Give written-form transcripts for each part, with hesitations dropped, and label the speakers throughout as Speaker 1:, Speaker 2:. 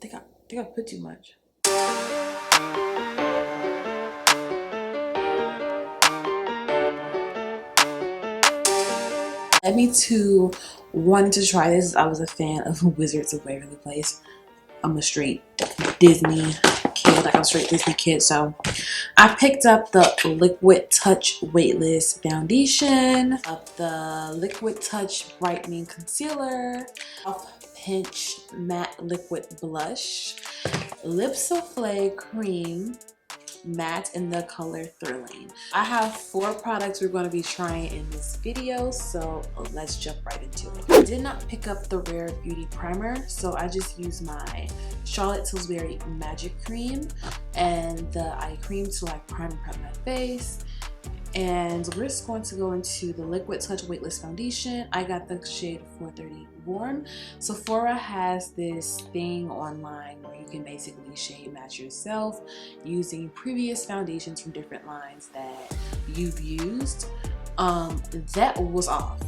Speaker 1: think I put too much. Led me to wanting to try this. I was a fan of Wizards of Waverly Place. I'm a straight Disney kid, like I'm a straight Disney kid. So I picked up the Liquid Touch Weightless Foundation, the Liquid Touch Brightening Concealer, Pinch Matte Liquid Blush, Lip Souffle Cream Matte in the color Thrilling. I have 4 products we're going to be trying in this video, so let's jump right into it. I did not pick up the Rare Beauty Primer, so I just used my Charlotte Tilbury Magic Cream and the eye cream to like prime and prep my face. And we're just going to go into the Liquid Touch Weightless Foundation. I got the shade 430 Warm. Sephora has this thing online where you can basically shade match yourself using previous foundations from different lines that you've used. That was off.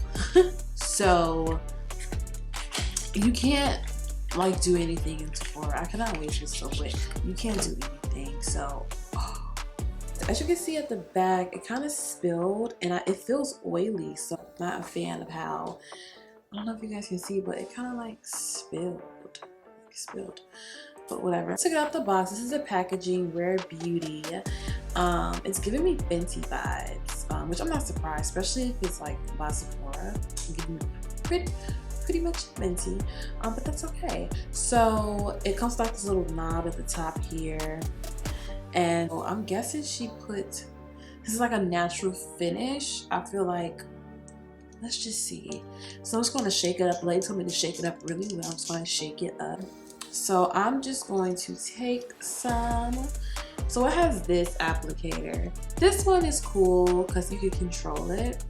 Speaker 1: So you can't like do anything in Sephora. I cannot wait this so quick. You can't do anything. So as you can see at the back, it kind of spilled and it feels oily, so I'm not a fan of how, I don't know if you guys can see, but it kind of like spilled, but whatever. I took it out the box. This is the packaging, Rare Beauty. It's giving me Fenty vibes, which I'm not surprised, especially if it's like by Sephora. It's giving me pretty much Fenty, but that's okay. So it comes like this little knob at the top here. And I'm guessing she put, this is like a natural finish. I feel like, let's just see. So I'm just going to shake it up. The lady told me to shake it up really well. I'm just going to shake it up. So I'm just going to take some. So it has this applicator. This one is cool because you can control it.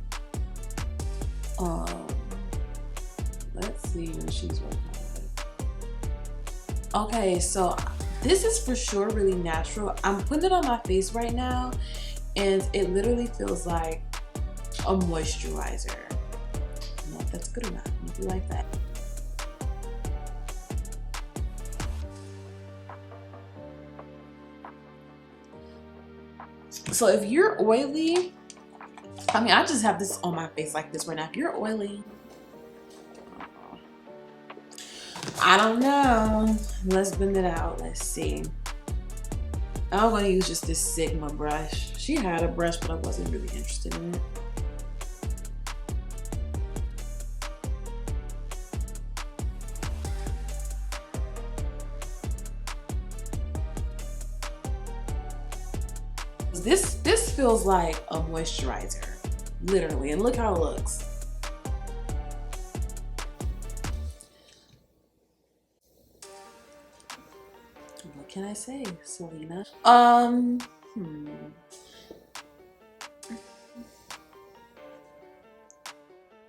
Speaker 1: Let's see what she's working with. Okay, so this is for sure really natural. I'm putting it on my face right now and it literally feels like a moisturizer. I don't know if that's good or not. If you like that. So if you're oily, I mean, I just have this on my face like this right now. If you're oily, I don't know. Let's blend it out. Let's see. I'm going to use just this Sigma brush. She had a brush, but I wasn't really interested in it. This feels like a moisturizer, literally. And look how it looks. What can I say, Selena?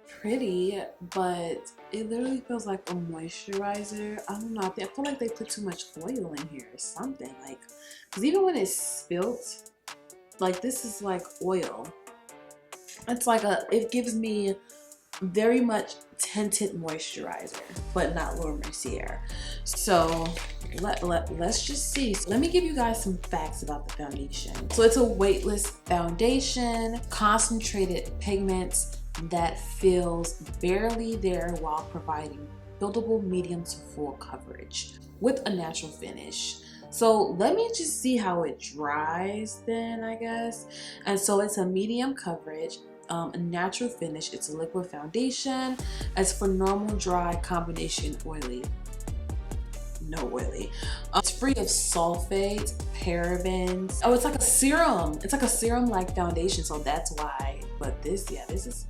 Speaker 1: Pretty, but it literally feels like a moisturizer. I don't know. I feel like they put too much oil in here or something. Like, because even when it's spilt, like this is like oil. It's like it gives me very much tinted moisturizer, but not Laura Mercier. So let's just see. So let me give you guys some facts about the foundation. So it's a weightless foundation, concentrated pigments that feels barely there while providing buildable medium to full coverage with a natural finish. So let me just see how it dries then, I guess. And so it's a medium coverage, a natural finish. It's a liquid foundation. As for normal, dry, combination, oily. No oily. It's free of sulfates, parabens. Oh, it's like a serum. It's like a serum-like foundation, so that's why. But this, yeah, this is,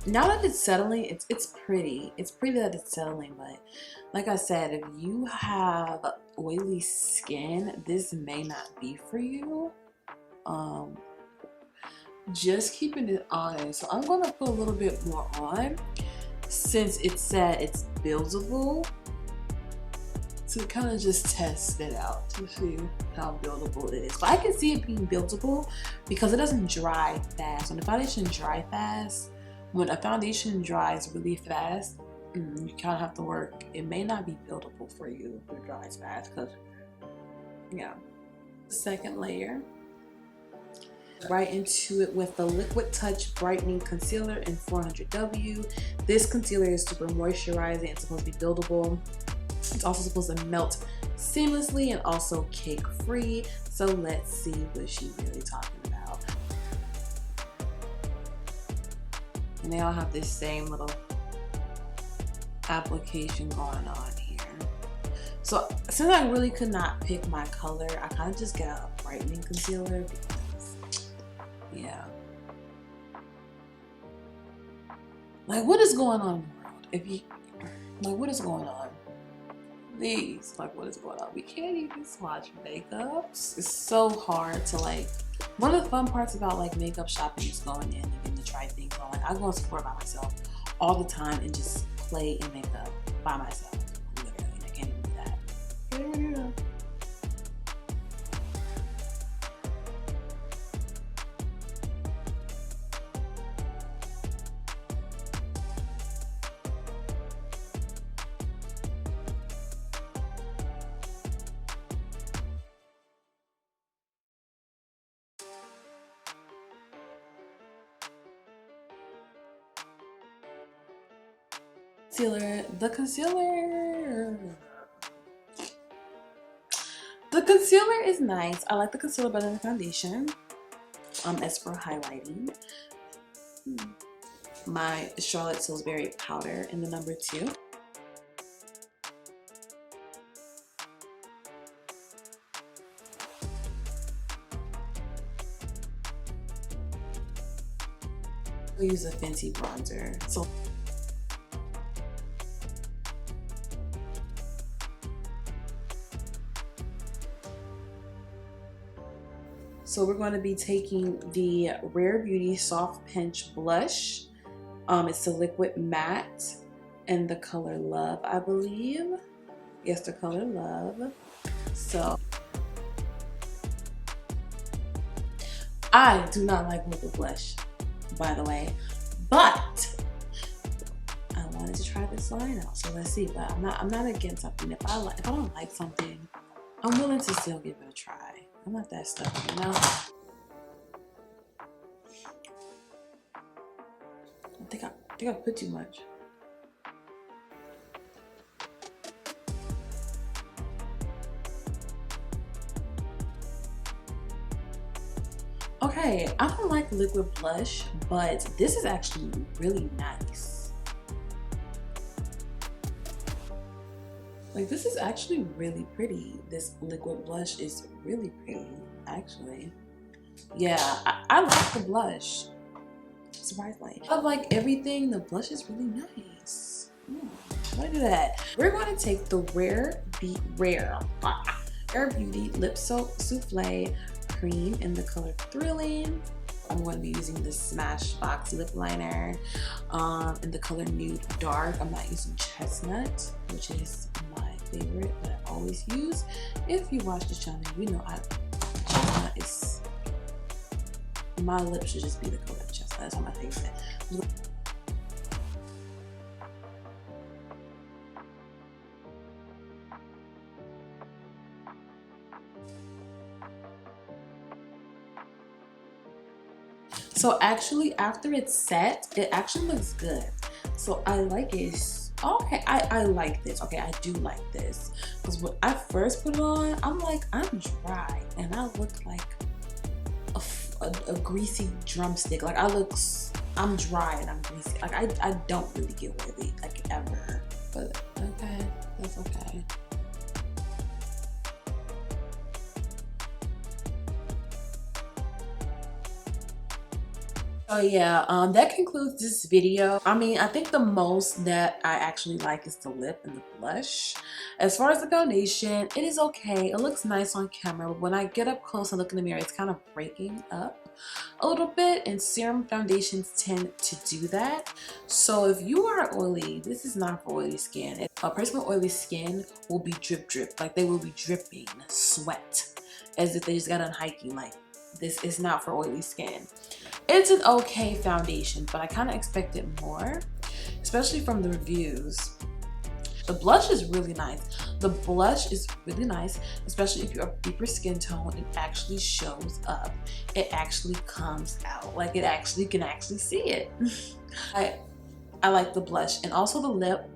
Speaker 1: now that it's settling, it's pretty. It's pretty that it's settling, but like I said, if you have oily skin, this may not be for you. Just keeping it honest. So I'm gonna put a little bit more on since it said it's buildable, to kind of just test it out to see how buildable it is. But I can see it being buildable because it doesn't dry fast. When the foundation dries fast, when a foundation dries really fast, you kind of have to work. It may not be buildable for you if it dries fast, because yeah. Second layer, right into it with the Liquid Touch Brightening Concealer in 400W. This concealer is super moisturizing. It's supposed to be buildable. It's also supposed to melt seamlessly and also cake free. So let's see what she's really talking about. And they all have this same little application going on here. So since I really could not pick my color, I kind of just got a brightening concealer because, yeah. Like, what is going on in the world? If you, like, what is going on? Please, like, what is going on? We can't even swatch makeups. It's so hard to, like, one of the fun parts about, like, makeup shopping is going in and getting to try things on. Like, I go to Sephora by myself all the time and just play in makeup by myself. Literally, I can't even do that. Can't even do that. The concealer is nice. I like the concealer better than the foundation. As for highlighting, my Charlotte Tilbury powder in the number 2. I use a Fenty bronzer. So we're going to be taking the Rare Beauty Soft Pinch Blush. It's a liquid matte and the color Love, I believe. Yes, the color Love. So I do not like liquid blush, by the way, but I wanted to try this line out. So let's see. But I'm not against something. If I don't like something, I'm willing to still give it a try. I'm not that stubborn, you know? I think I put too much. Okay, I don't like liquid blush, but this is actually really nice. Like, this is actually really pretty. This liquid blush is really pretty, actually. Yeah, I like the blush, surprisingly. Of like everything, the blush is really nice. Look at that. We're going to take the Rare Beauty Lip Souffle Cream in the color Thrilling. I'm going to be using the Smashbox lip liner in the color Nude Dark. I'm not using Chestnut, which is my favorite that I always use. If you watch this channel, you know Chestnut is, my lips should just be the color of Chestnut. That's my favorite. So actually, after it's set, it actually looks good. So I like it. Okay, I like this. Okay, I do like this. Because when I first put it on, I'm like, I'm dry. And I look like a greasy drumstick. Like, I'm dry and I'm greasy. Like, I don't really get oily, like, ever. But, okay, that's okay. So yeah, that concludes this video. I mean, I think the most that I actually like is the lip and the blush. As far as the foundation, it is okay. It looks nice on camera, but when I get up close and look in the mirror, it's kind of breaking up a little bit, and serum foundations tend to do that. So if you are oily, this is not for oily skin. A person with oily skin will be drip, like they will be dripping sweat as if they just got done hiking. Like, this is not for oily skin. It's an okay foundation, but I kind of expected more. especially from the reviews. The blush is really nice. The blush is really nice, especially if you're a deeper skin tone. It actually shows up. It actually comes out. Like it actually, you can actually see it. I like the blush. And also the lip.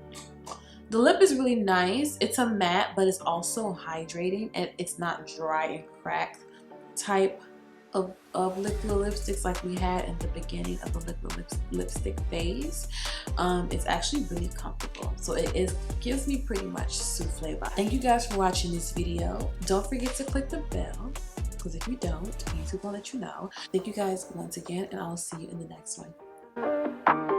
Speaker 1: The lip is really nice. It's a matte, but it's also hydrating, and it's not dry and cracked type of liquid lipsticks like we had in the beginning of the liquid lipstick phase. It's actually really comfortable, so it gives me pretty much souffle vibe. Thank you guys for watching this video. Don't forget to click the bell, because if you don't, YouTube will let you know. Thank you guys once again, and I'll see you in the next one.